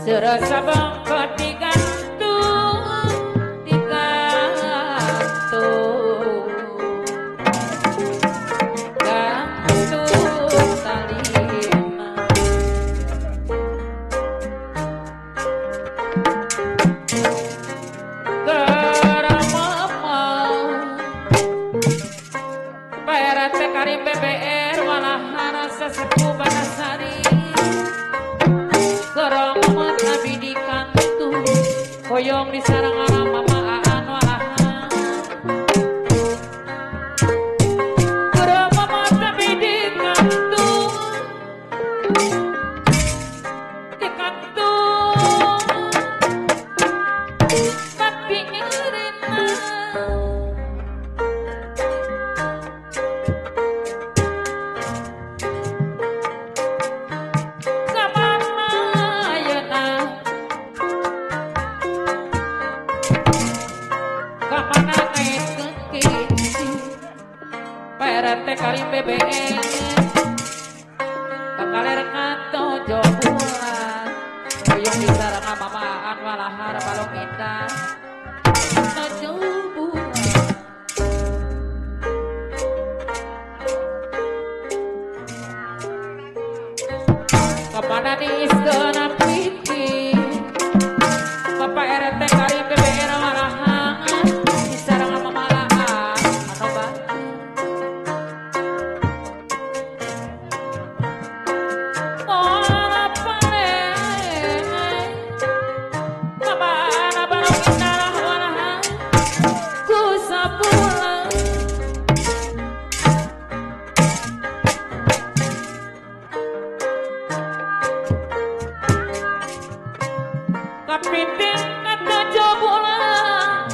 serasa bangkot digantung, digantung, gantung talina. Geramama Pak RT Karim BBR walahan sesepuh Banasari. Geramama nabi di kantung, hoyong di sarang alam mama aan walahan. Geramama nabi di kantung, di kantung, tapi ngerina. RT Karim BBR kakaler kato jobulan hoyong di sarang mamaan walahar balong indah kato jobulan kepada diiskeuna piti Bapak RT Karim BBR walahar di sarang mamalaan anu batu. Kapiting kata jobulan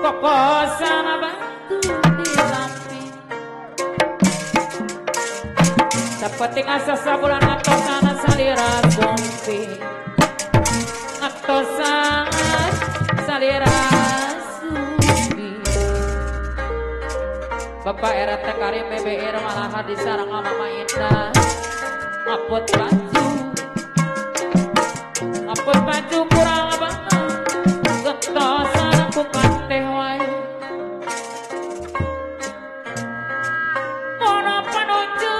kokosan batu di lamping seperti asa sabulan ngatosan salira sompi ngatosan salira sumpi. Bapak RT Karim BBR malahan di sarang mama indah ngapot baju ngapot baju kurang banget getosan aku kateh wae mono panuju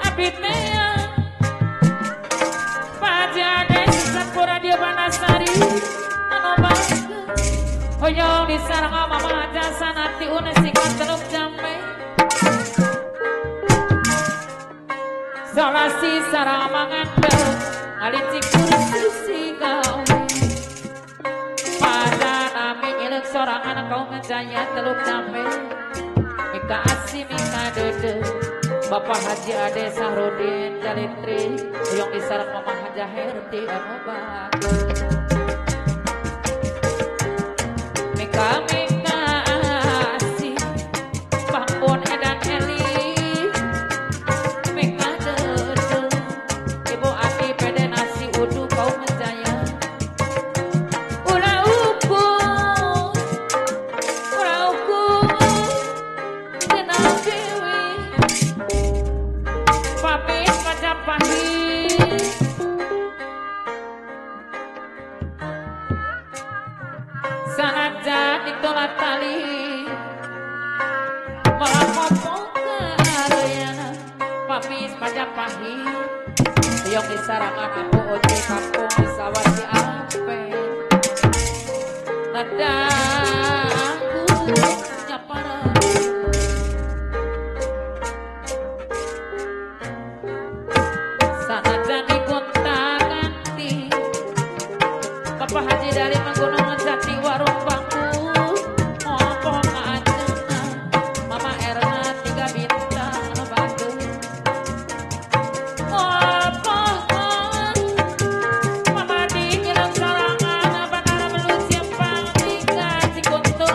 abdi teh pajade sakura dia Banasari anu bagus hoyong di sarang mama jasa nanti unesikan teluk jambe solasi sarang mangandel alicik kursi kau pada nami ilek sorangan kau ngejaya teluk jambe mika asih mika dede Bapak Haji Ade Sahrudin Jalitri yang disarang Mama Haja Herti anu bagus mika mika asih Bangpun Edan Eli mika dede Ibu Aki Pede Nasi Udu kau ngejaya ulah ukur tenang dewi pamit Majapahit sanajan ditolak tali malah ngomong ke Aryana pamit Majapahit yang disarangan aku ojek kampung sawah si Ampe nada aku nyapara sanajan digonta ganti Bapak Haji dari Menggunung Jati warung bangku ngomong aja Mama Erna 3 bintang anu bagus Mama di ngilang sorangan benar melusi pang tiga cikuntu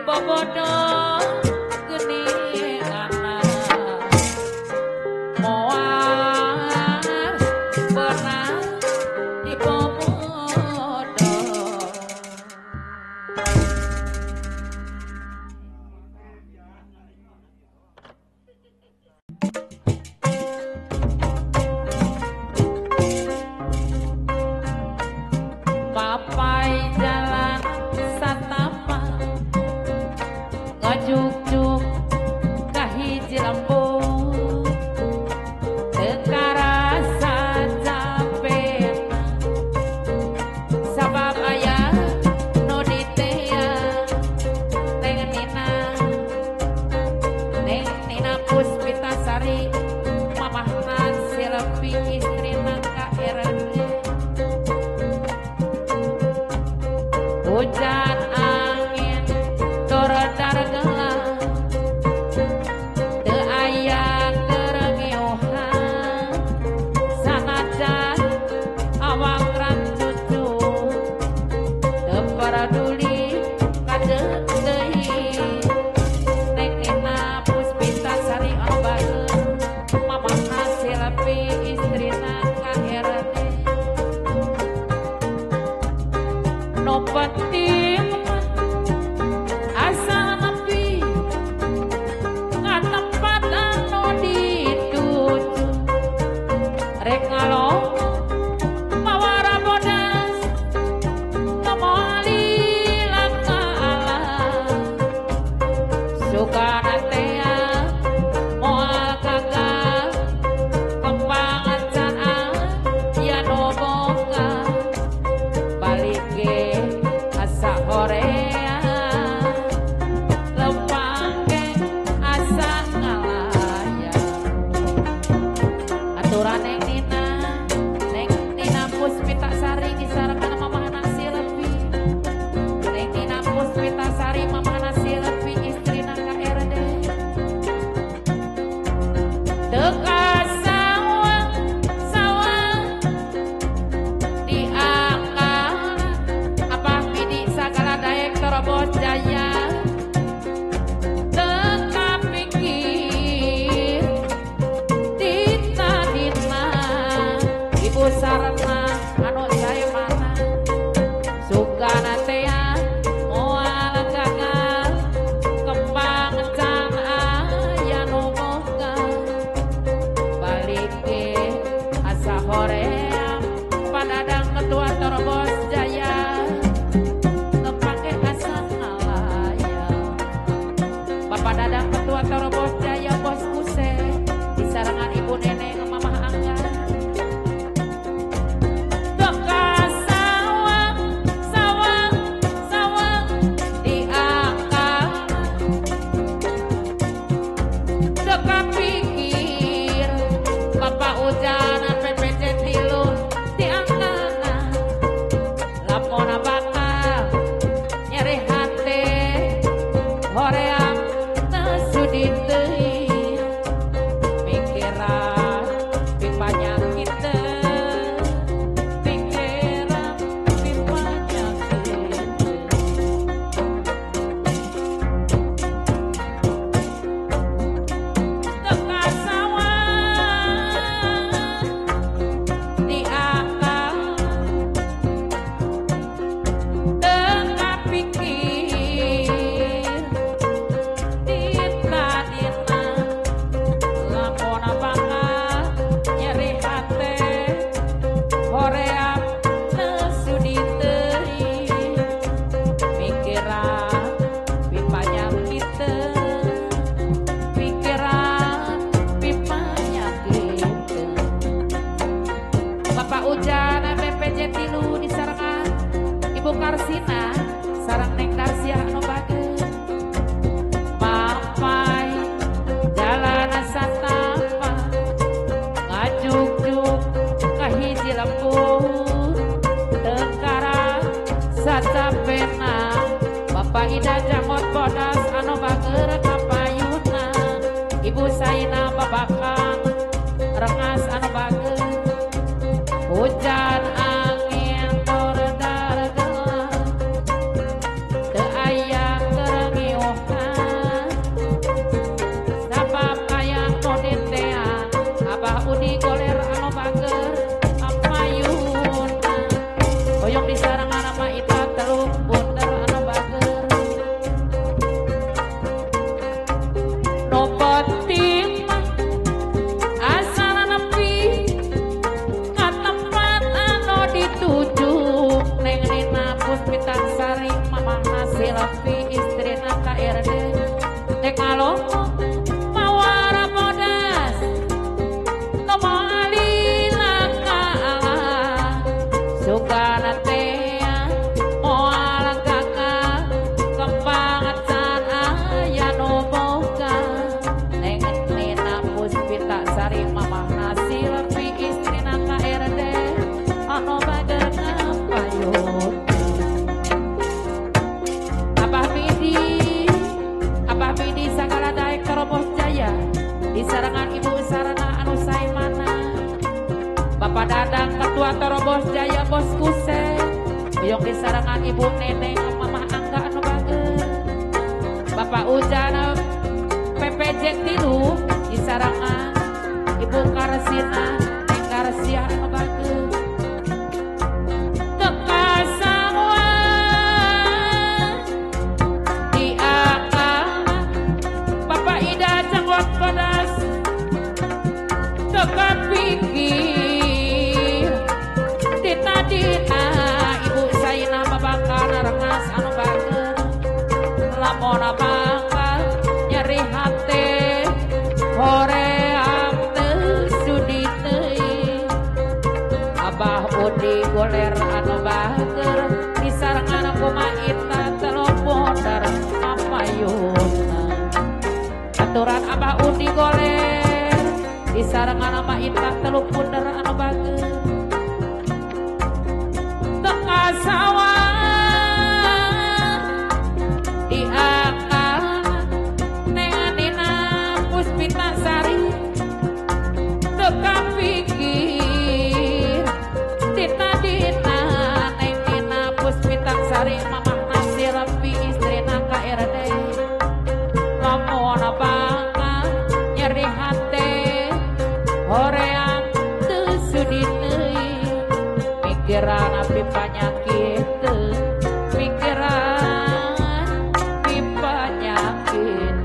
bobodo geni anak moal pernah di bobodo papai jalan satama ngajuk-juk kahiji lembut tekarasa capek sabab ayah no ditea neng nina Puspitasari mamahna Silvi istrina KRD hujan angin torodar gelang teu aya kerengiuhan sanajan awak rancucu teu peduli kadeuk deui neng dina Puspitasari obaeun mamahna Silvi istrina KRD no penting asal nepi ka tempat anu dituju rek ngalong mawara bodas nomoli laka alam suka tea moal gagal kembang can ya no boga balik ge asa horea lempang ge asa ngalaya aturan neng Nina Puspitasari disarakan mamahna Silvi neng Nina Puspitasari mamahna Silvi istrina KRD teu kasawang sawang diangkat apa pidi segala daek terobos jaya teka pikir dina ibu sarana anu saya mana sukana tea moal gagal kembang can aya nu boga balik ge asa hoream padadang ketua terobos jaya ngepake asa ngalaya Bapak Dadang ketua terobos jaya bos kuse disarangan ibu neneng mamah angga teka sawang sawang sawang diangkat teka pikir Bapak ujanan PPC tilu diangkat lapona bakal nyeri hati hoream nesudi teuing pikiran pipanya kita pikiran pipanya kita teka sawang diangkat teka pikir dina lapona bakal nyeri hati hoream nesudi teuing pikiran pipanya kita pikiran pipanya kita Bapak Ujan BPJ tilu disarangan Ibu Karsina sarang Neng Darsia anu bageun papai jalan satapa ngajuk-juk kahiji lembut tengkara satapena Bapak Ida Jamot bodas anu bager kapayuna Ibu Saina babakang rengas anu bager hujan angin toredar gelang teu aya kerengiuhan Uyong disarangan ibu nenek mamah angga anu bagus Bapak Ujana PPJ tilu disarangan ibu Karsina Neng Karsia anu bagus Tekasawa di akal Bapak Ida Jangwat Kodas teka pikir dina ibu Saina babakar rengas anu bagus lamona bakal nyeri hati hoream teu sudi teuing Abah Udi goler anu bager disarangan kumaha telepon dar apayuna aturan Abah Udi goler disarangan ama Ita telepon dar anu bager tekasawa di akal nenganina Puspita Sari teka pikir dina nengina Puspita Sari mamah nasi rapi istrina KRD lamona bakal nyeri hati horean teu sudi teuing pikiran api penyakit pikiran api penyakit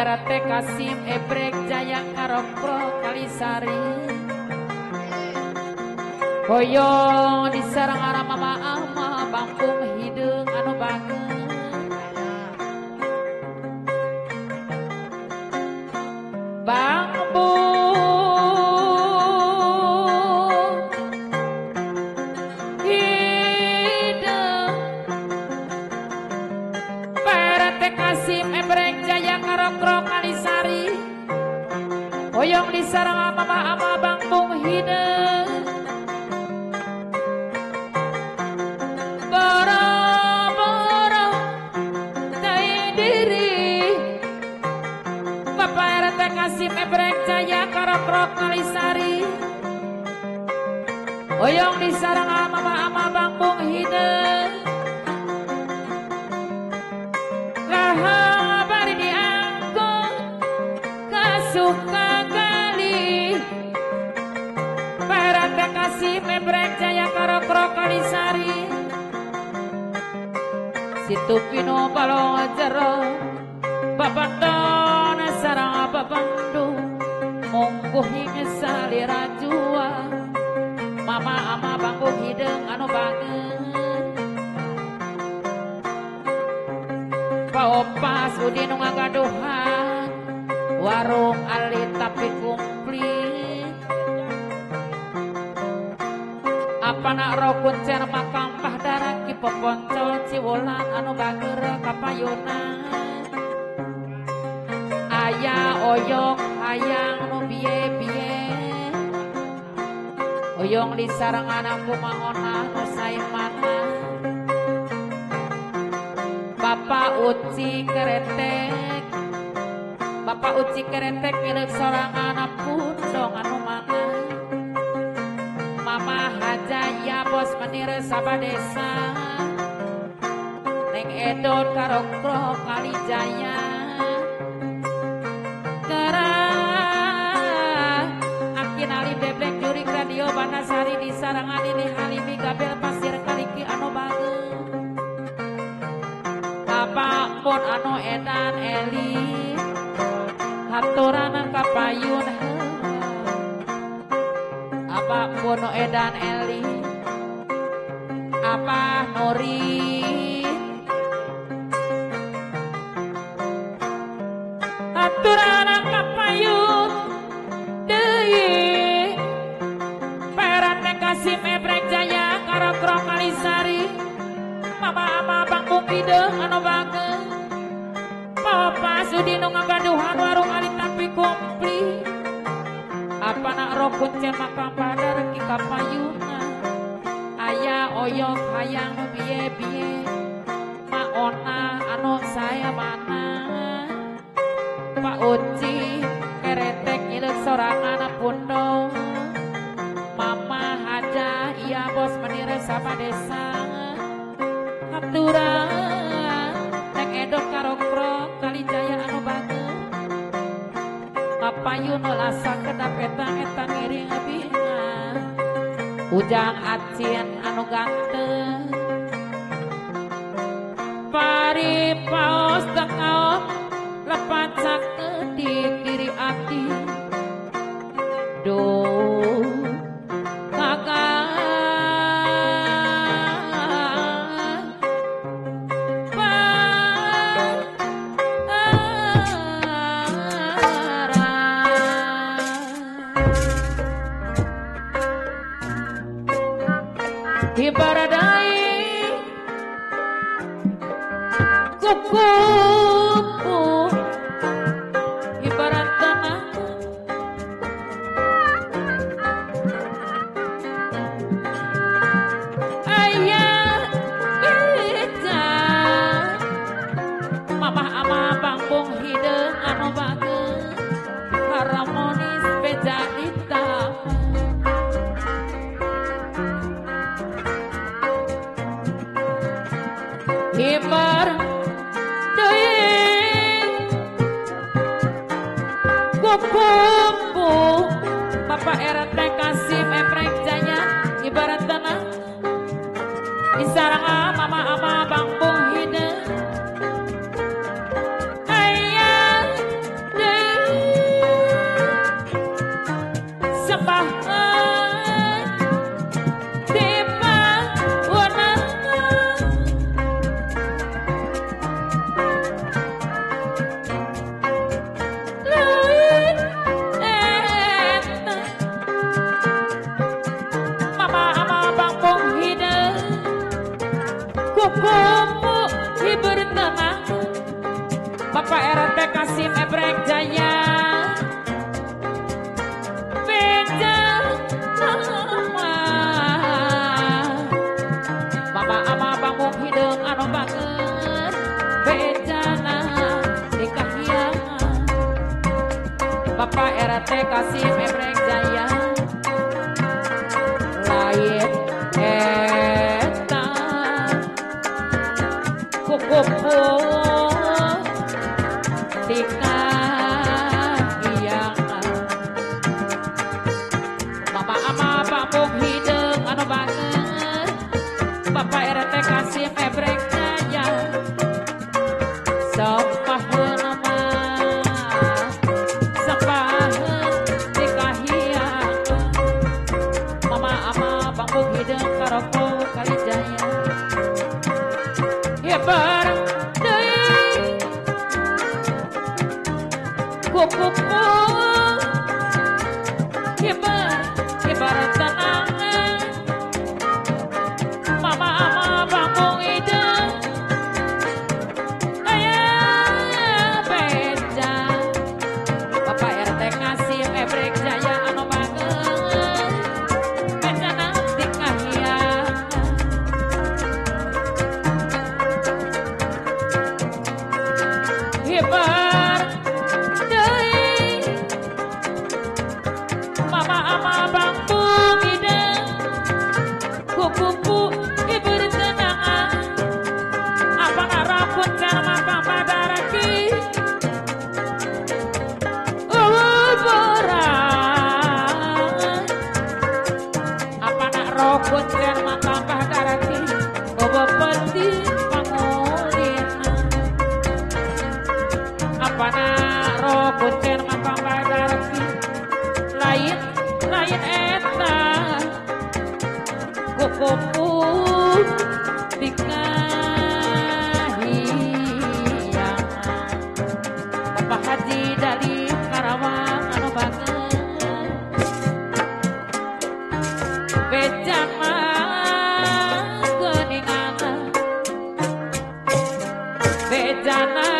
RT Kasim Ebrek Jaya Karokro Kalisari Hoyong disarang arah mama ama bangkung hidung anu banget bangbu hidung RT Kasim Ebrek Jaya Karokro Kalisari Hoyong disarang mama ama bangkung hidung Kasim Ebrek Jaya Karokro Kalisari Hoyong disarang ama bangkung hidung bari diangkut kasuka kali Parate Kasim Ebrek Jaya Karokro Kalisari Situ Pino Balong Jero Babandon sarang babandu monggo hingga salira jua mama ama bangkung hidung anu banget paopas udi nu ngagaduhan warung alit tapi kumplit apa nak rokun cer makampah darah ki peponcol ciwolan anu bager kapayunan aya oyong hayang nu biye-biye oyong disarang anak kumaona nu saimana Bapak Uci Keretek Bapak Uci Keretek milik seorang anak pundong anu mana Mama Haja ya bos menir sabadesa Neng Edon Karokro Kalijaya Ali Beblek Jurik Radio Banasari di sarangan ini Halimi Gabel Pasir Kaliki anu bagus Bapak Pon anu Edan Eli Haturanan kapayun Bapak Pon Edan Eli Abah Nuri Haturanan kapayun Kasim Ebrek Jaya Karokro Kalisari mama ama bangkung hidung anu banget papa sudi nu ngagaduhan warung alit tapi komplit apa nak rokun cen makam badar ki kapayuna aya oyok hayang nu biye-biye maona anu saya mana Pak Uci Keretek nyilek sorangan pundong Mama Haja iya bos menire sama desa Haturan Neng Edok Karokro Kalijaya anu banget Papayun lasa kedap etang ngiring bina Ujang acin anu ganteng Pari paos tengah lepat sakedik diri ati Duh Ibaradai kukupu ibarat tanah ayah beca RT Kasih Mebrek Jaya lain eta kukupu tika iyangan mama ama pambung hidung anu banget Bapak RT Kasih Mebrek Jaya sampaheun Karopo Kalijaya ya bareng deui kukuku ya bareng tenangan mama ama bambung hidung aya beja Bapak RT Kasih Mebrek Jaya anu banget bencana hebat deui mama ama bambung hidung kukuku ibu tenangan apa ngarapun cara papadaraki berat apa nak rokun cara papadaraki peti apana rokun cer mapambar daraki lain eta kukupu dikahiyangan Bapak Haji dari Karawang anu banget bejama geningan bejana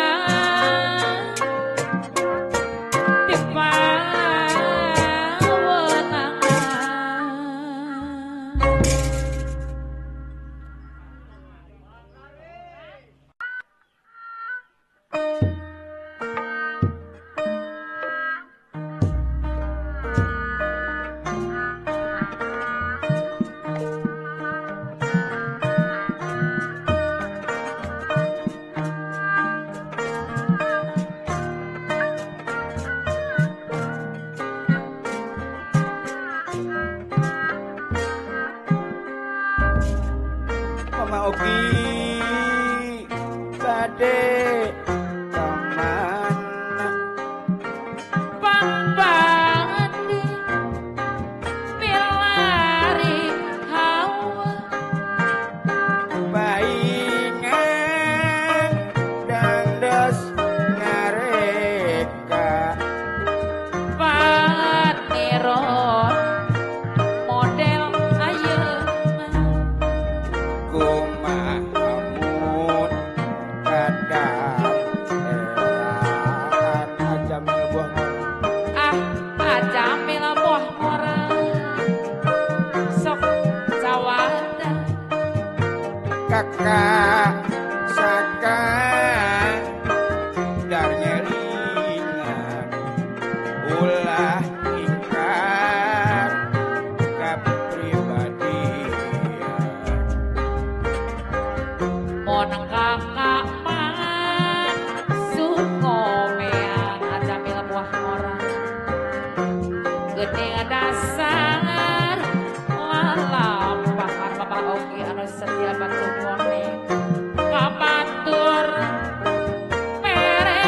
Mama Ogi gade kemana pambangan milari hawa baingan dandas ngareka patiron model ayeuna kumahamun kadang eraan ajamil buah ajamil buah morang sok sawada kakak saka darnya ringan ulah ingkar kepribadian monang kakak man sukomean ajamil buah morang gede dasar lalampahan Bapak Ogi anu setia batu mone kapatur mere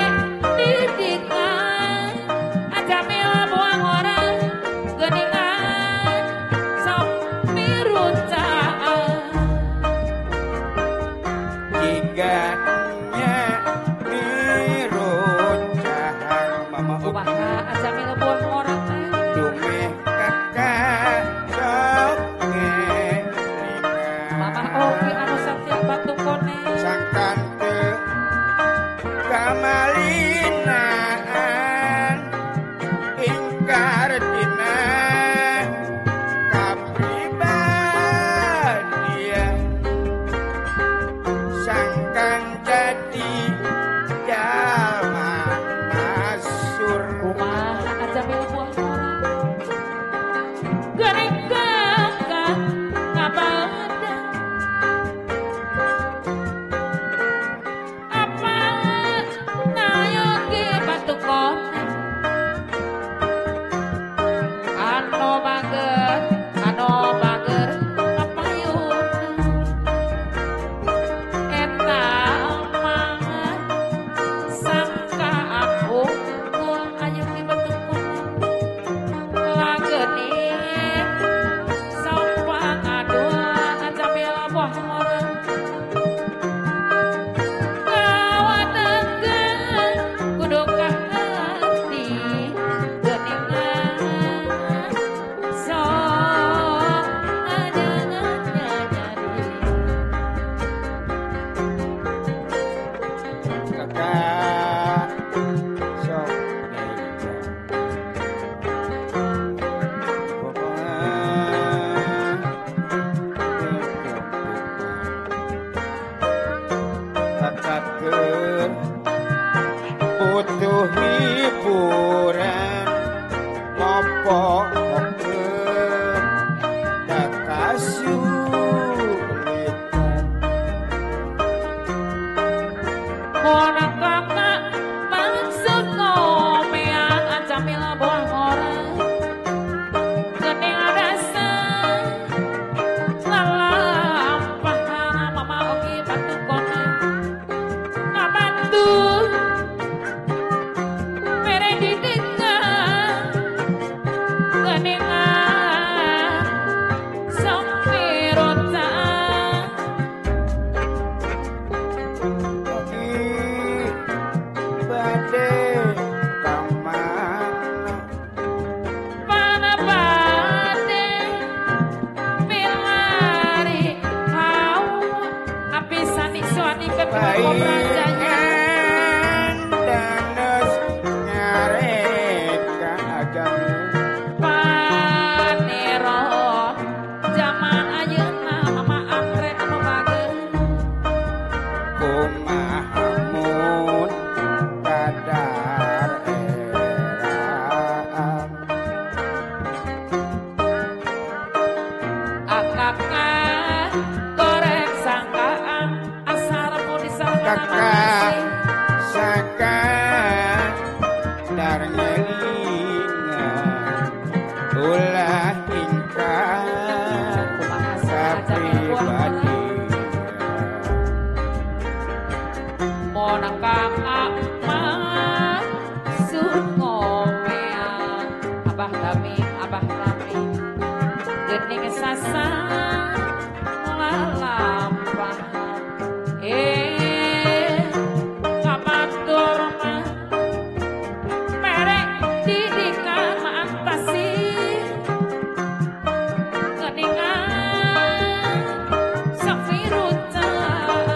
didikan ajamil buah morang geningan sok miruncaan jiganya mirucahan Mama Ogi kumaha ajamil buah morang teh dumeh kakak sok Mama Ogi anu setia batu kone sangkan ke kamalinaan ingkar dina kapribadian sangkan jadi jalma masur kumaha ajamil buah kakak sok meja kakak butuh hiburan ngopo kakak sulitan Mona kakak maksud ngomean acamila buah orang Gening rasa lalampahan mama ogi batu kona ngabantu mere didengar geningan sampirotan bade kamana Mana bade milari hau apisan isuani ketemu rajanya danes nyareka agami paneron zaman ayeuna mama angre anu bageus kumahamun kadar eraan akakak goreng sangkaan asal remu disangka kakak saka dar ngelingan ulah ingkang sapribadi Monang kakak maksud ngomean abah rami gening sasar lalampahan kabatur mah merek didikan maantasi geningan safirutan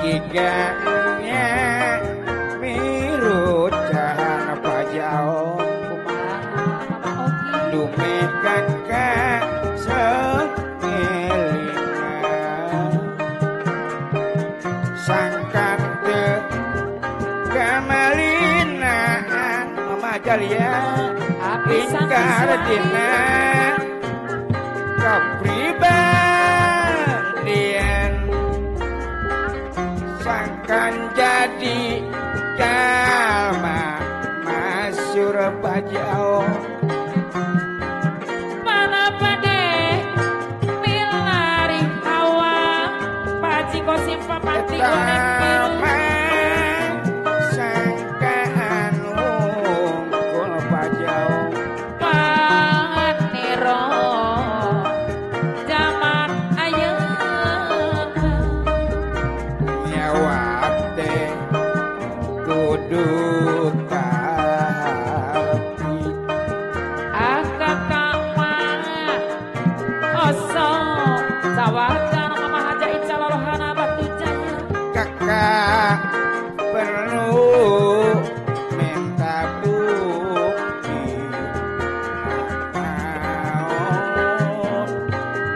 giganya miru cahan pajao kumaha mama ogi dumeh kakak sekelingan sangkan te kamalinaan mamajalia ingkar dina kepribadian sangkan jadi jalma masyur pajao mana pade milari hawa paci kosimpa pati goreng biru sangkaan unggul pajau panero zaman ayeuna nyawate kudu kahapi akakak mah kosong tawarkan mama hajain calolohana batu jaya kakak perlu minta bukti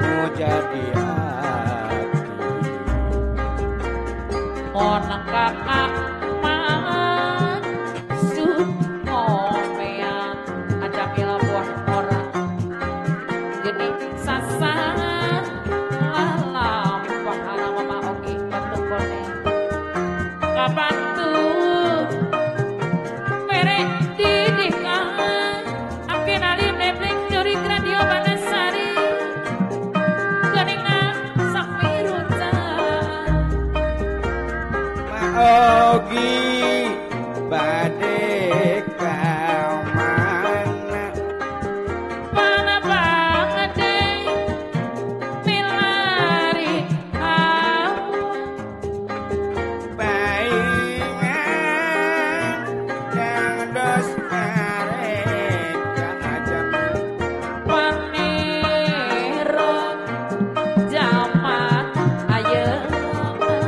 mau jadi hati monang kakak maksud ngomean acamila buah orang gening sasar lalampahan mama ogi batu kone kabantu merek didikan akin alim nebleng jurik radio Banasari geningan safirutan Maogi bade kau mana mana banget deh milari hau baingan yang dos mereka aja paneron zaman ayeuna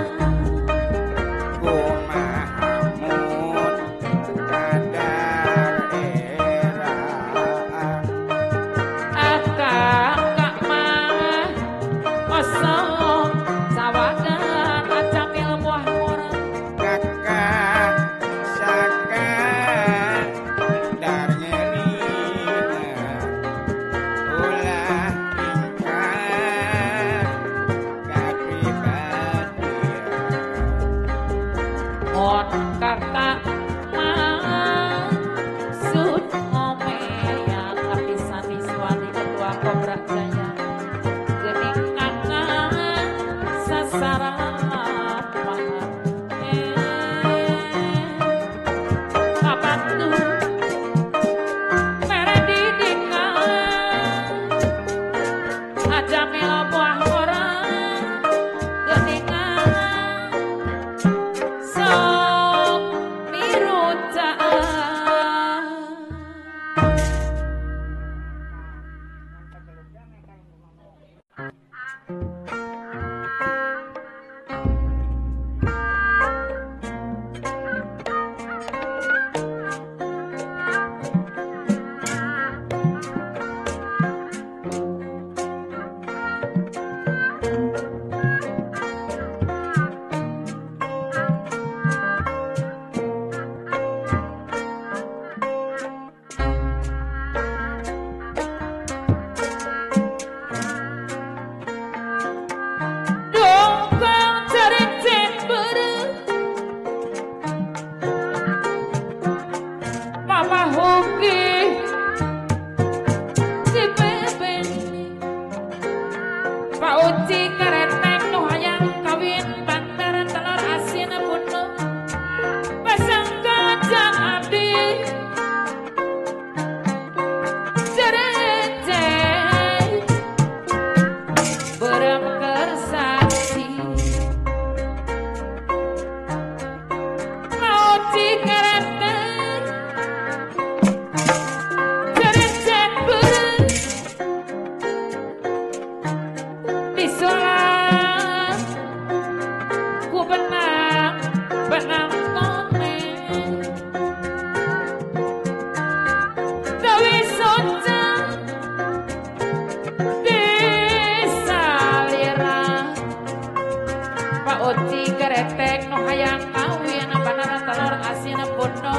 keretek nu hayang kawin bener telur asin bono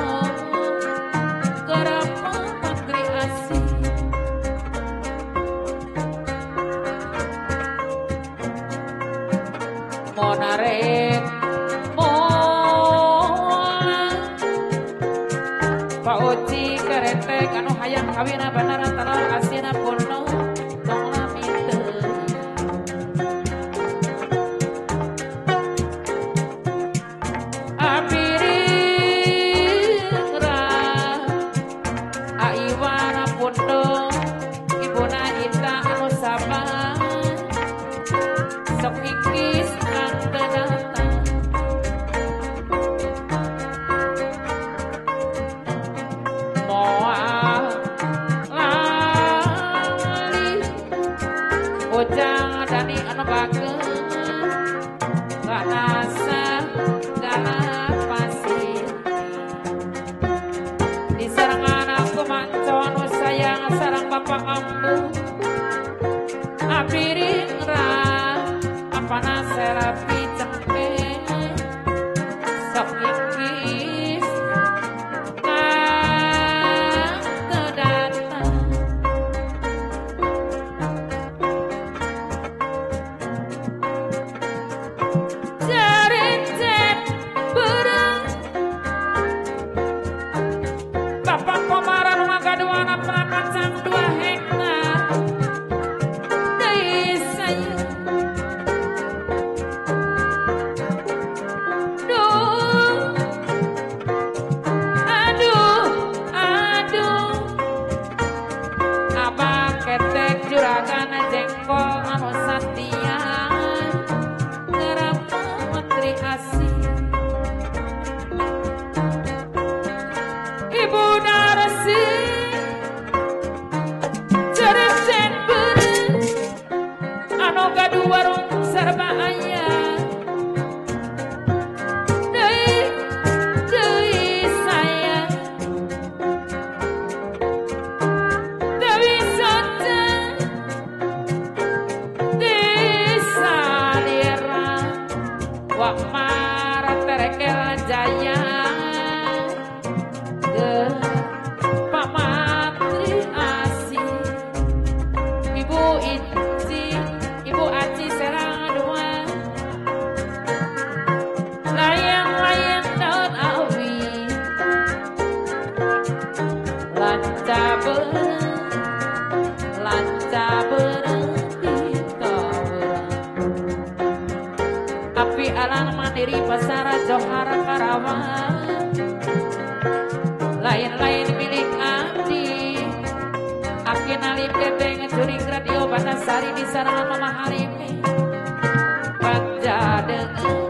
kerama menteri asin mau narik Pak Oci keretek anu hayang kawin bener telur asin bono tong lamite Ujang dani anu bageun ganasa galak pasir di sarangan aku mancon sayang sarang bapak ambu apiring ra apana serapi cengke sok ikis juragan jengkol anu satya ngerama menteri asih ibu narasi ceresen beren anu gaduh warung serba ayah deui sayang deui soca wak marat terekel jaya ke Pak Matri Asih Ibu Ici Ibu Aci serang dua layang-layang daun awi lancaber api alang mandiri pasar Johar Karawang lain-lain milik abdi akin alim teteng juring radio Banasari di sarangan Mama Harimi panja dengan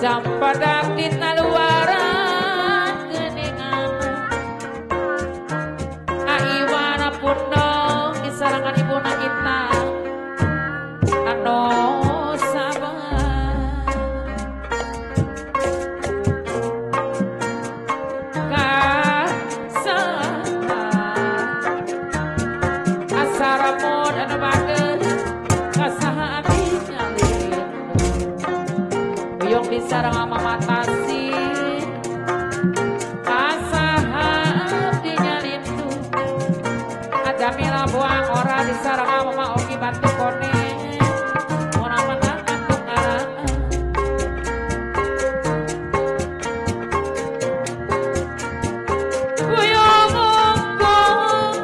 jam pada kita luaran geningan aiwana pundong di sarangan ibu na kita anu sabar asaramun anu bageun kasaha abdi nyalin yang disarang ama matasi kasaha abdi nyalindu aja mila buang ora disarang ama oki bantu kone ora menang aku ngarang buyung ungkung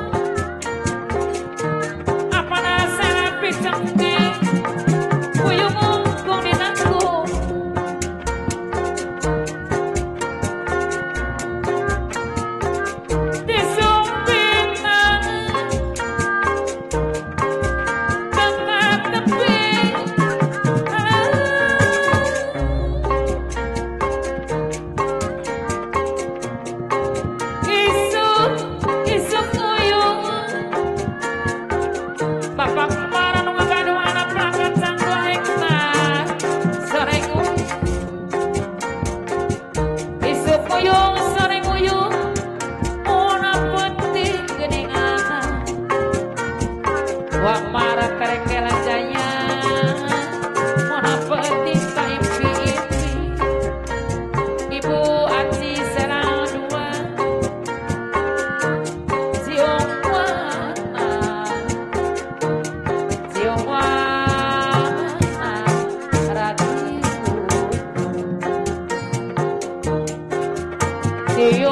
apa nasa picengke buyung ungkung dinangku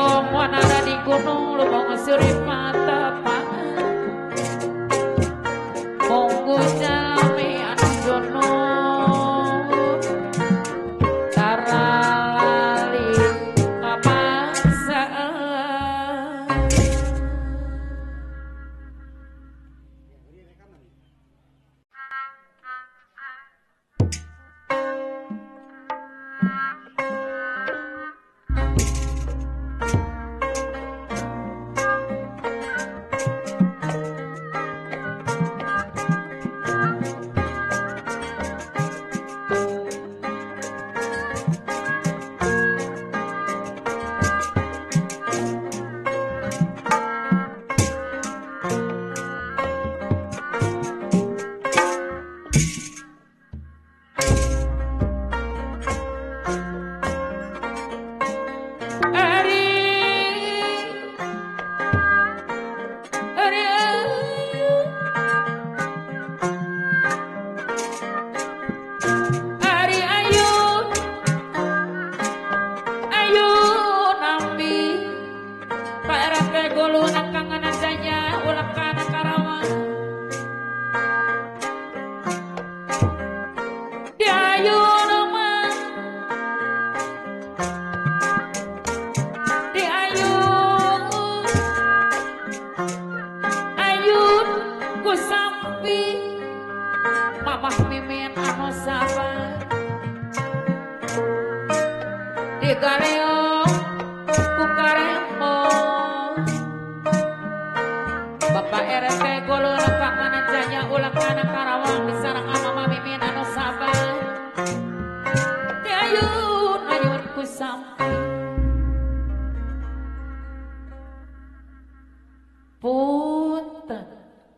Gayong wanara di gunung lubang surip mata monggo jami anu jono tarali kapasaan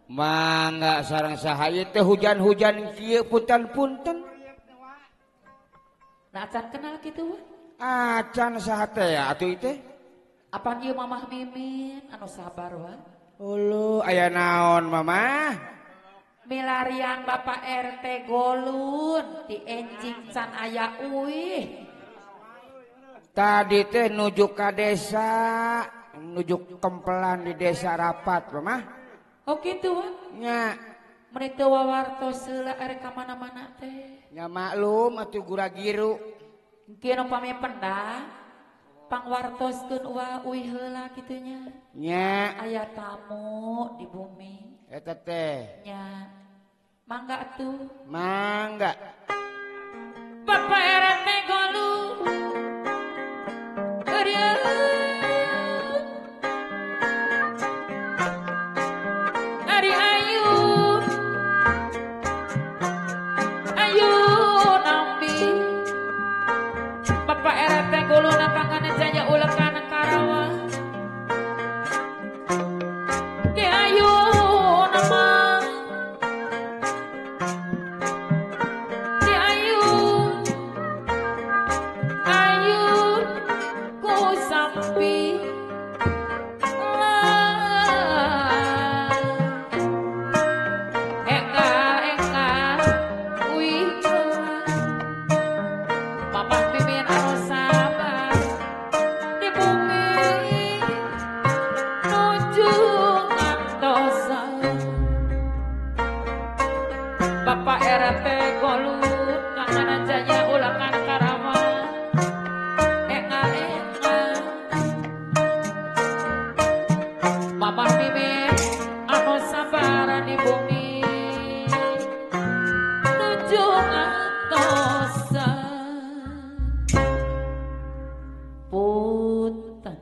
mangga sareng sahaya teh hujan-hujan kieu punten-punten. Nah acan kenal gitu we? Acan saha teh atuh teh? Apaan ieu Mamah Mimin anu sabar wa? Ulu aya naon Mamah? Milarian Bapak RT Golun di enjing can aya uih. Tadi teh nuju ka desa, nuju kempelan di desa rapat Mamah. Oh gitu wa? Nya. Meni teu wawartos heula are ka mana-mana teh. Nya maklum atuh gura-giru. Engke nu pami pendah pangwartoskeun uih heula kitu nya. Nya. Aya tamu di bumi. Eta teh. Nya. Mangga atuh. Mangga. Bapak RT Golun. Ari ayu nambi Bapak RT Golun kangen jaya ulah kana Karawa Ki ayu nama Ki ayu ku sampi Bapak RT Golun kangen jaya ulah kana Karawa Mamah Mimin anu sabar di bumi nuju ngantosan punten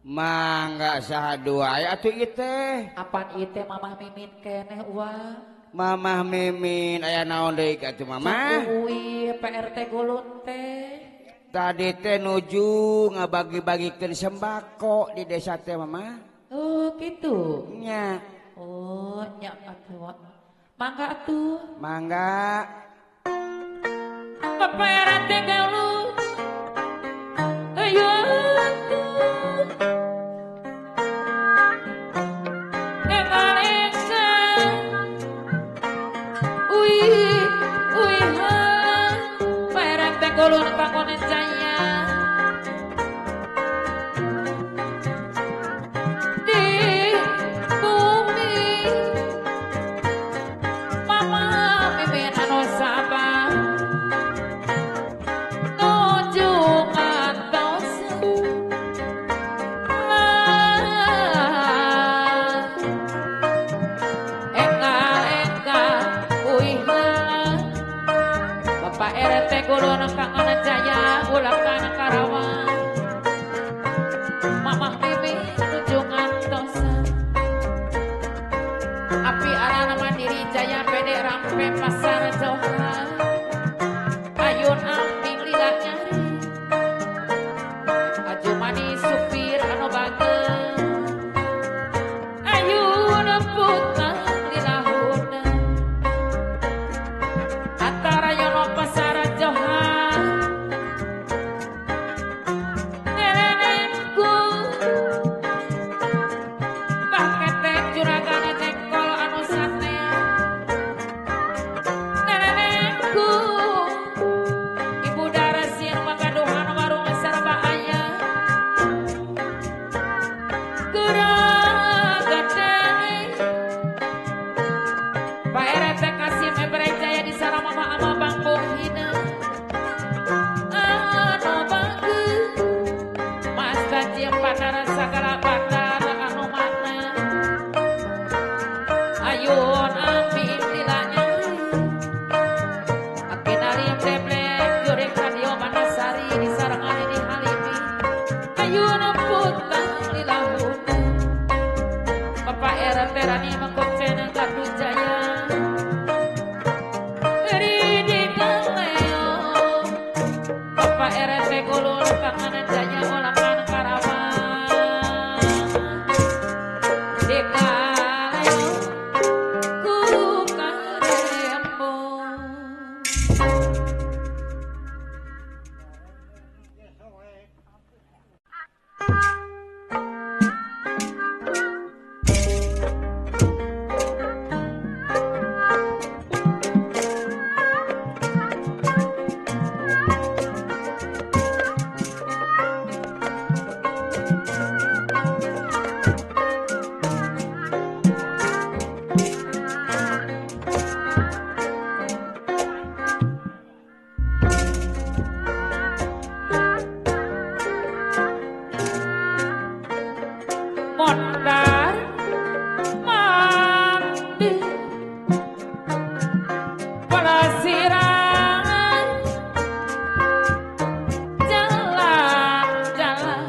Mangga saha dua atuh ieu teh. apaan ieu teh Mamah Mimin keneh uang Mamah Mimin aya naon deui ka atuh Mamah? Uwi PRT Golun teh. Tadi teh nuju ngabagi-bagikeun sembako di desa teh Mamah. Oh gitu. Nya. Oh nya atuh. Mangga atuh. Mangga. Bapak RT Golun. Ayo atuh. Golun kangonen jaya sampai pasar Johan ayun amping lila nyari aju manis supir anu bagel ayun putang lila huna antara yono pasar Johan nenekku pakai juragan jengkol anu sate nenekku ibu darasin magaduhan warung sarba aya geragateng Pak RT Kasim Ebrek Jaya di sarang mama ama Bang Bohina anu bagus Mas Tajim Panar sagala batar anu mana ayun amping lila nyari akenarim deblek goreng radio Manasari di sarang ane di Halimi ayun putang lila huna Bapak RT Rani Mengkocen Gardu Jaya Riding Leo Bapak RT Gulur Kanganan Jaya Olakan Karawang Dekaleo ku karemo mondar mandi pelasiran jalan-jalan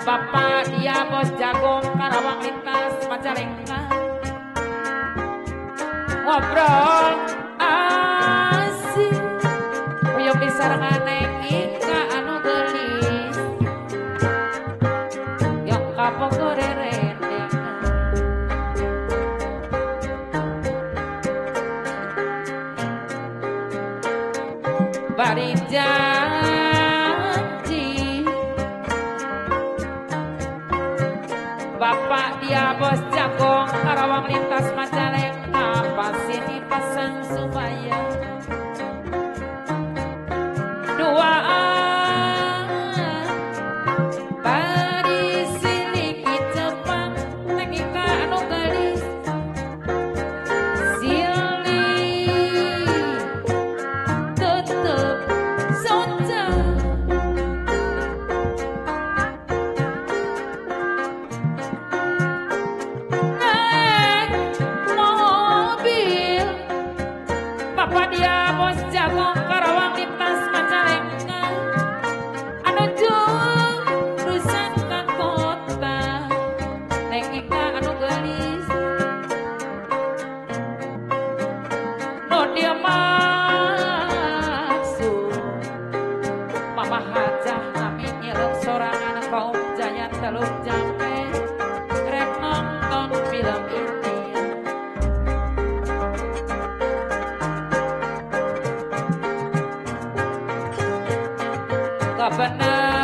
Bapak dia bos jagung Karawang lintas Majalengka ngobrol asik uyuk di sarangan Ika anu gelis yang kapok gorerendeng bari janji Bapak dia bos jagung Karawang lintas Majalengka pasti dipasang supaya duaan bari siliki Jepang teknika anu gelis silih tetep soja naik mobil Bapak dia bos jagung Karawang lintas Majalengka anu jurusan ka kota teknika anu gelis no dia maksud mama hajah kami nyeleng sorangan kaum jaya teluk jampe rek nonton film ini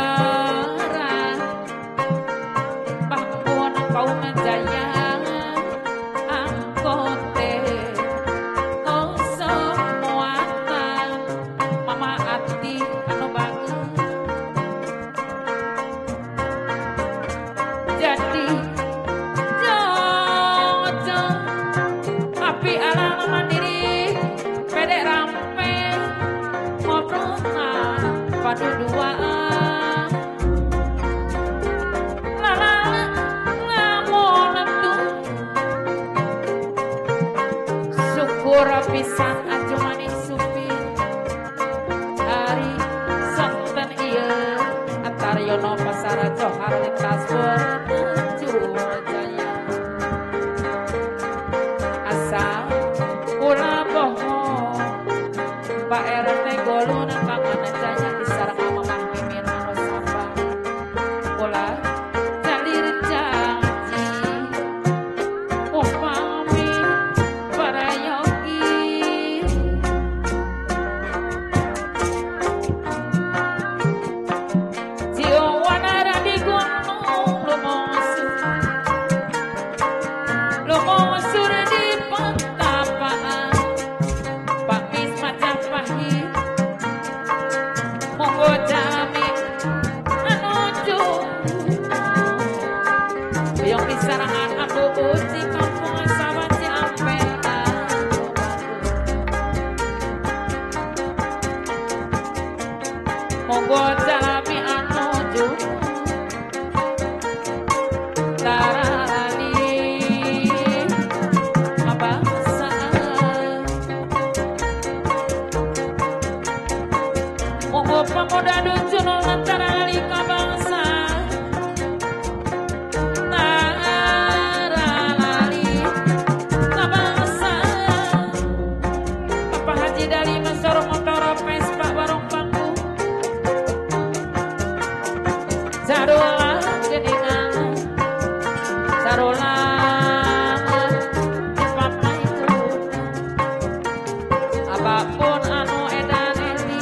kebenaran bangun kaum jaya angkote kosong muatan mama ati anu bagus jadi jojo api alang mandiri pede rampe ngobrol padu duaan lala ngamun Yang disarangan Abu Uci kampung sahabat Ciampe. Monggo jalami anuju tarali mabangsa. Monggo pemuda dusun tarali kabangsa. Tarali kabangsa. Bapak Haji dari Mesor motor Vespa warung bangku. Sarula geningan sarula papa itu apapun anu edan edi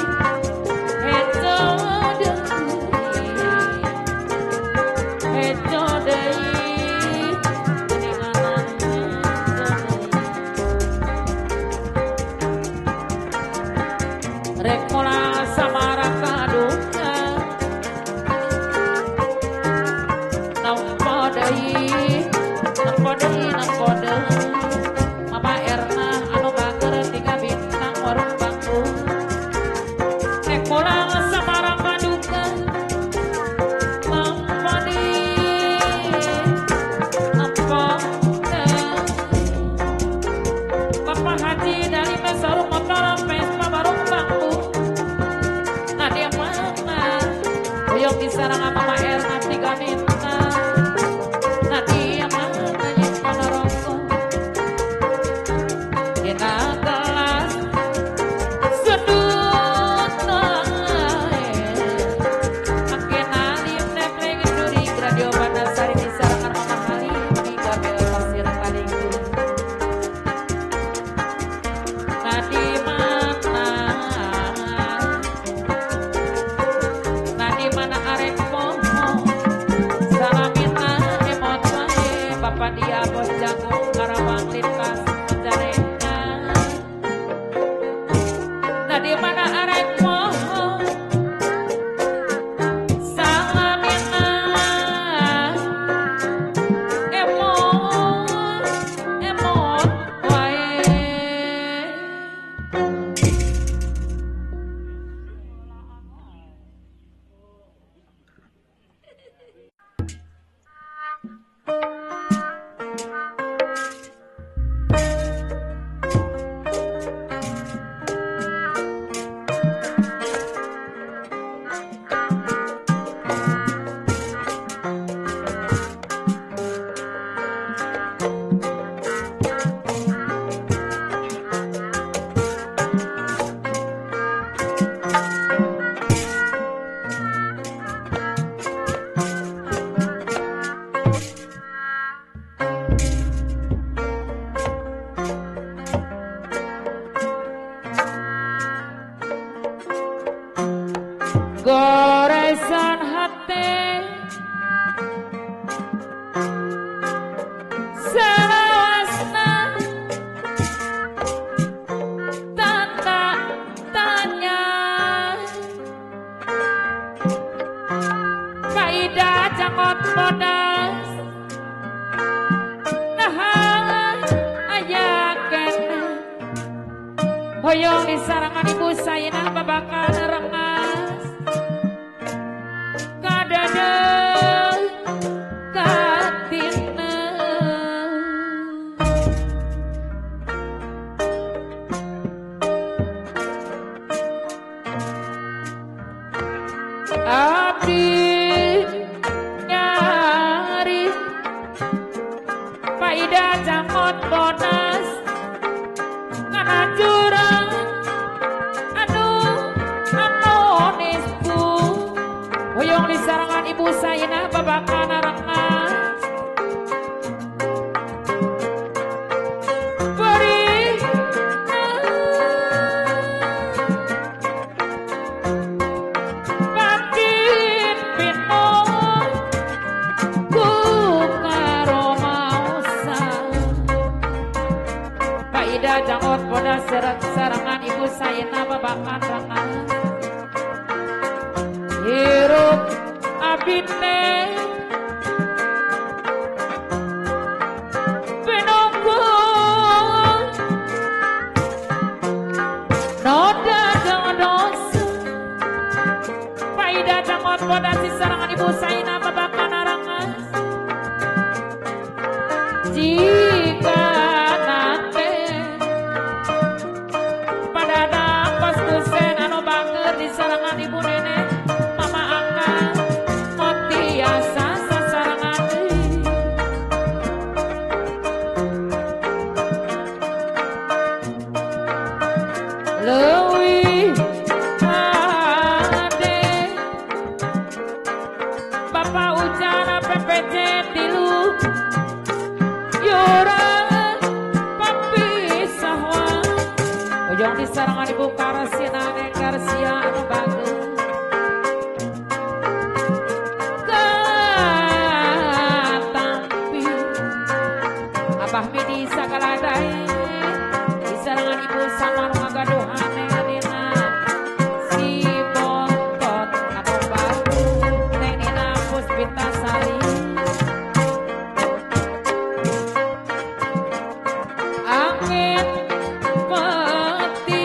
hejo deui geningan rek mola samara kaduka nampode Mama Erna anu bager 3 bintang warung bangku ekolang samarang paduka nampode Bapak Haji dari Mesor motor Vespa warung bangku nah dia mana Uyok disarang Mama Erna 3 bintang dia bos jagung karawang lintas penjarenya. Nah di mana arek mohon salamina emon wae. Goresan hati selawasna tanda tanya kaidah jangot bodas nah ayaken hoyong disarangan ibu sayina babakan rengas abdi nyari paidah jangot bodas kana jurang anu nisku hoyong disarangan ibu sayina babakan rengas jangot bodas seret sarangan ibu sayina babakan rengas hirup abine jika nate pada dapat kusen anu bager di sarangan ibu nenek mama angka motiasa sasarangan leuwih ade Bapak Ujana PPJ tilu Yura papi sahwa ujung di sarangan ibu Karasina neng Garcia anu bagus katampi abah midi sakaladai di sarangan ibu sama nu ngagaduhan neng Nina si bontot anu bagus neng Nina Puspitasari angin peti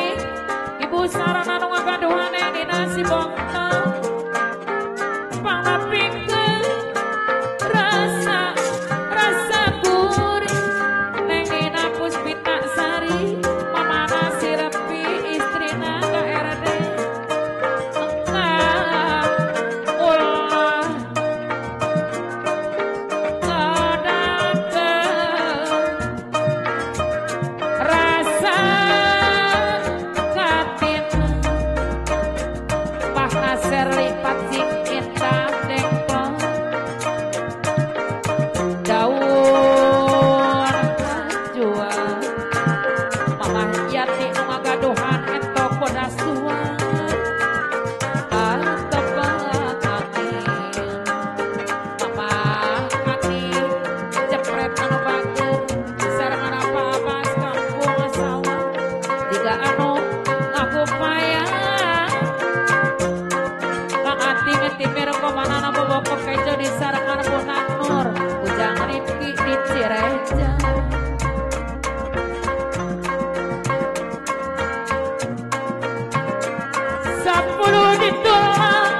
ibu sarana nu ngagaduhan di nasi bongta pangapikeun rasa rasa gurih neng Nina Puspita Sari mama nasi repi istrina ka RD engkau ulah rasa katin Mahna Serli Patsing Indah Dengkong daun jual Mama Yati nu ngagaduhan entok bodas tua atebak angin Mama Kaki jepret anu bager sarangan apa-apa kampung sawah jika anu ngakupaya Kang Ati ngetimir komanana bobokok kejo di sarangan Bonak Nur ujang Rifki di Cireja sepuluh ditolak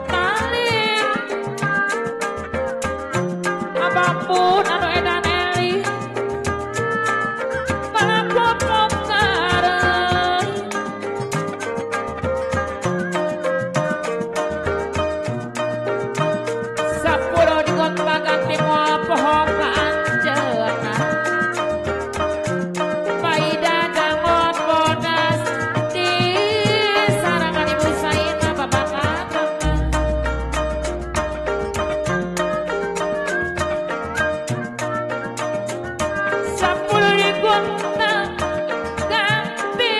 tali apapun anu edan eli balapopok kareng sepuluh dikontak ganti moal pohon kaanjeuna Paida dangot bodas di sarangan ibu Saina babakan sepuluh dikontak ganti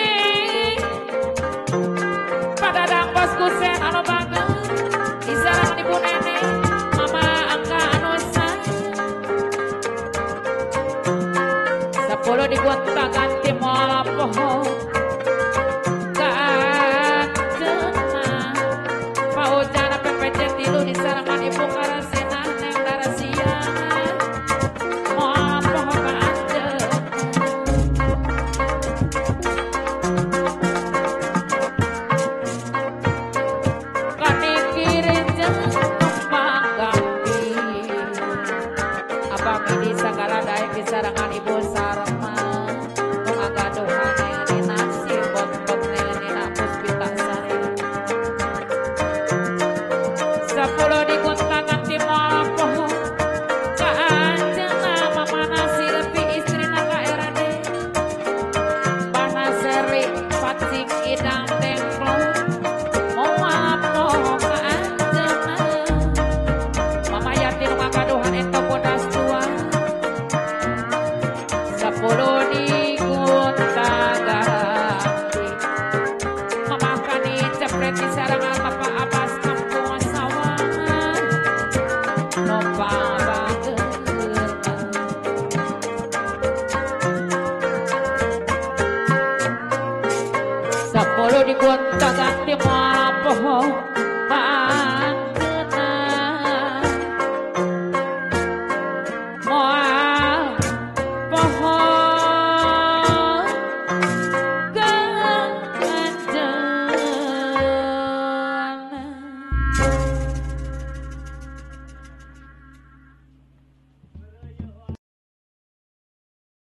pada dangkos kusen anu bagus di sarangan ibu nenek mama angka anu sepuluh digonta ganti moal pohon kaanjeuna Pak Ujana PPJ tilu di sarangan ibu Karasina neng Darasia moal pohon kaanjeuna kanikirin jeung numpang ganti abang ini segala daek di sarangan ibu Sarma nu ngagaduhan neng Nina si bontot neng Nina Puspita Sari sepuluh digonta ganti moal pohon kaanjeuna mama nasi repi istrina ka RD Bana Seri Patsing Idang Dengklong moal pohon kaanjeuna mama Yati nu ngagaduhan entok bodas tua sepuluh digonta ganti mama Kani cepret di sarangan Bapak Abbas kampung sawah nopa bager sepuluh digonta ganti moal pohon